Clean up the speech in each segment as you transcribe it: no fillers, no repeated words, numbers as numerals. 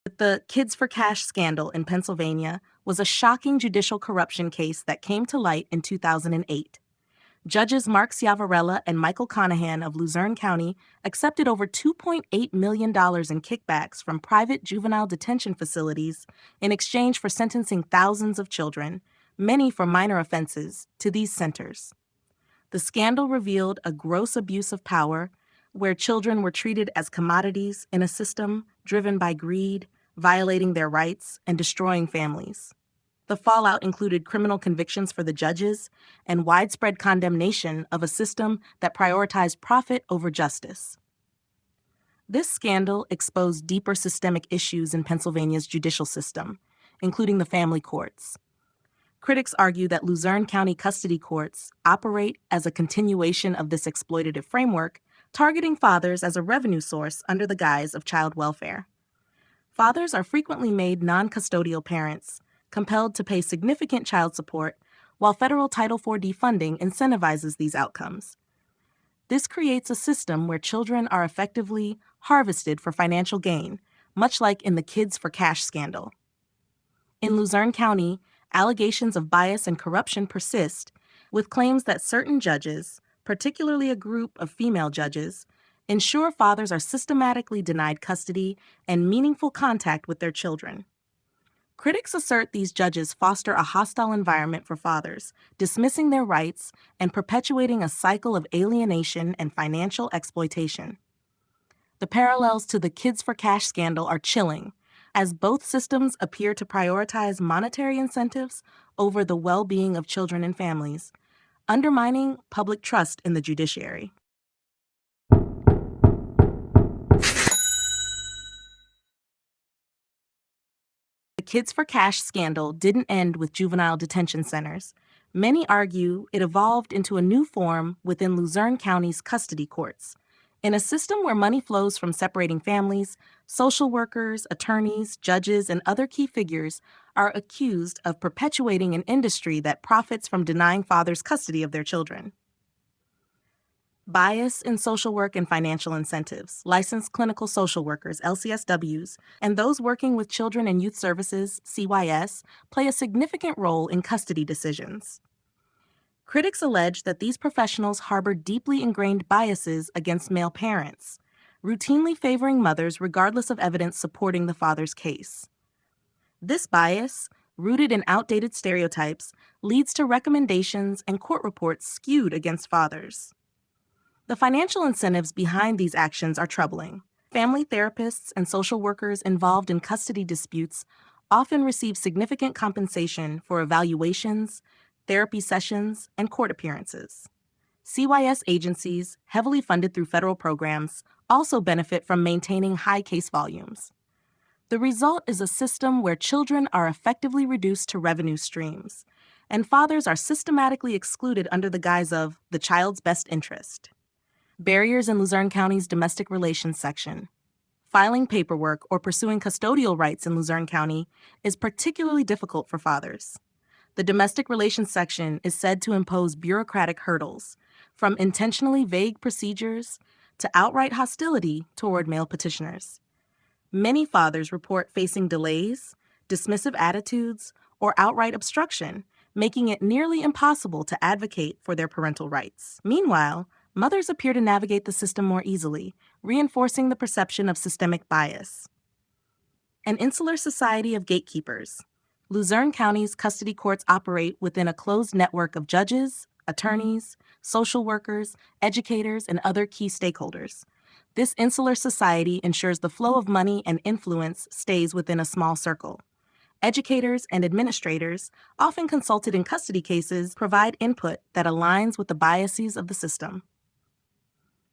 The Kids for Cash scandal in Pennsylvania was a shocking judicial corruption case that came to light in 2008. Judges Mark Ciavarella and Michael Conahan of Luzerne County accepted over $2.8 million in kickbacks from private juvenile detention facilities in exchange for sentencing thousands of children, many for minor offenses, to these centers. The scandal revealed a gross abuse of power where children were treated as commodities in a system driven by greed, violating their rights, and destroying families. The fallout included criminal convictions for the judges and widespread condemnation of a system that prioritized profit over justice. This scandal exposed deeper systemic issues in Pennsylvania's judicial system, including the family courts. Critics argue that Luzerne County custody courts operate as a continuation of this exploitative framework, targeting fathers as a revenue source under the guise of child welfare. Fathers are frequently made non-custodial parents, compelled to pay significant child support, while federal Title IV funding incentivizes these outcomes. This creates a system where children are effectively harvested for financial gain, much like in the Kids for Cash scandal. In Luzerne County, allegations of bias and corruption persist, with claims that certain judges, particularly a group of female judges, ensure fathers are systematically denied custody and meaningful contact with their children. Critics assert these judges foster a hostile environment for fathers, dismissing their rights and perpetuating a cycle of alienation and financial exploitation. The parallels to the Kids for Cash scandal are chilling, as both systems appear to prioritize monetary incentives over the well-being of children and families, undermining public trust in the judiciary. The Kids for Cash scandal didn't end with juvenile detention centers. Many argue it evolved into a new form within Luzerne County's custody courts. In a system where money flows from separating families, social workers, attorneys, judges, and other key figures are accused of perpetuating an industry that profits from denying fathers custody of their children. Bias in social work and financial incentives. Licensed clinical social workers, LCSWs, and those working with children and youth services, CYS, play a significant role in custody decisions. Critics allege that these professionals harbor deeply ingrained biases against male parents, routinely favoring mothers regardless of evidence supporting the father's case. This bias, rooted in outdated stereotypes, leads to recommendations and court reports skewed against fathers. The financial incentives behind these actions are troubling. Family therapists and social workers involved in custody disputes often receive significant compensation for evaluations, therapy sessions, and court appearances. CYS agencies, heavily funded through federal programs, also benefit from maintaining high case volumes. The result is a system where children are effectively reduced to revenue streams, and fathers are systematically excluded under the guise of the child's best interest. Barriers in Luzerne County's domestic relations section. Filing paperwork or pursuing custodial rights in Luzerne County is particularly difficult for fathers. The domestic relations section is said to impose bureaucratic hurdles, from intentionally vague procedures to outright hostility toward male petitioners. Many fathers report facing delays, dismissive attitudes, or outright obstruction, making it nearly impossible to advocate for their parental rights. Meanwhile, mothers appear to navigate the system more easily, reinforcing the perception of systemic bias. An insular society of gatekeepers. Luzerne County's custody courts operate within a closed network of judges, attorneys, social workers, educators, and other key stakeholders. This insular society ensures the flow of money and influence stays within a small circle. Educators and administrators, often consulted in custody cases, provide input that aligns with the biases of the system.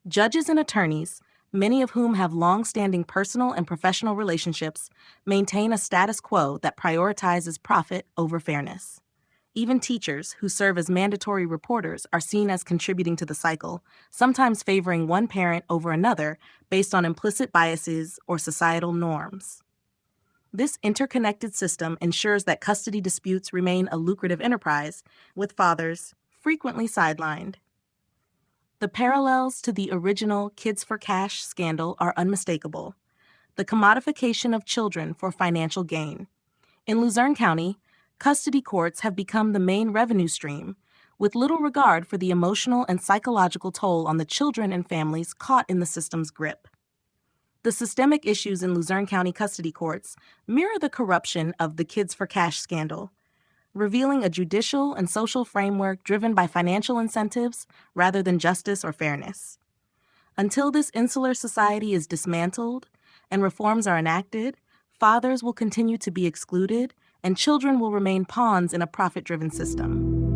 Judges and attorneys, many of whom have long-standing personal and professional relationships, maintain a status quo that prioritizes profit over fairness. Even teachers, who serve as mandatory reporters, are seen as contributing to the cycle, sometimes favoring one parent over another based on implicit biases or societal norms. This interconnected system ensures that custody disputes remain a lucrative enterprise, with fathers frequently sidelined. The parallels to the original Kids for Cash scandal are unmistakable. the commodification of children for financial gain. In Luzerne County, custody courts have become the main revenue stream, with little regard for the emotional and psychological toll on the children and families caught in the system's grip. The systemic issues in Luzerne County custody courts mirror the corruption of the Kids for Cash scandal, revealing a judicial and social framework driven by financial incentives rather than justice or fairness. Until this insular society is dismantled and reforms are enacted, fathers will continue to be excluded and children will remain pawns in a profit-driven system.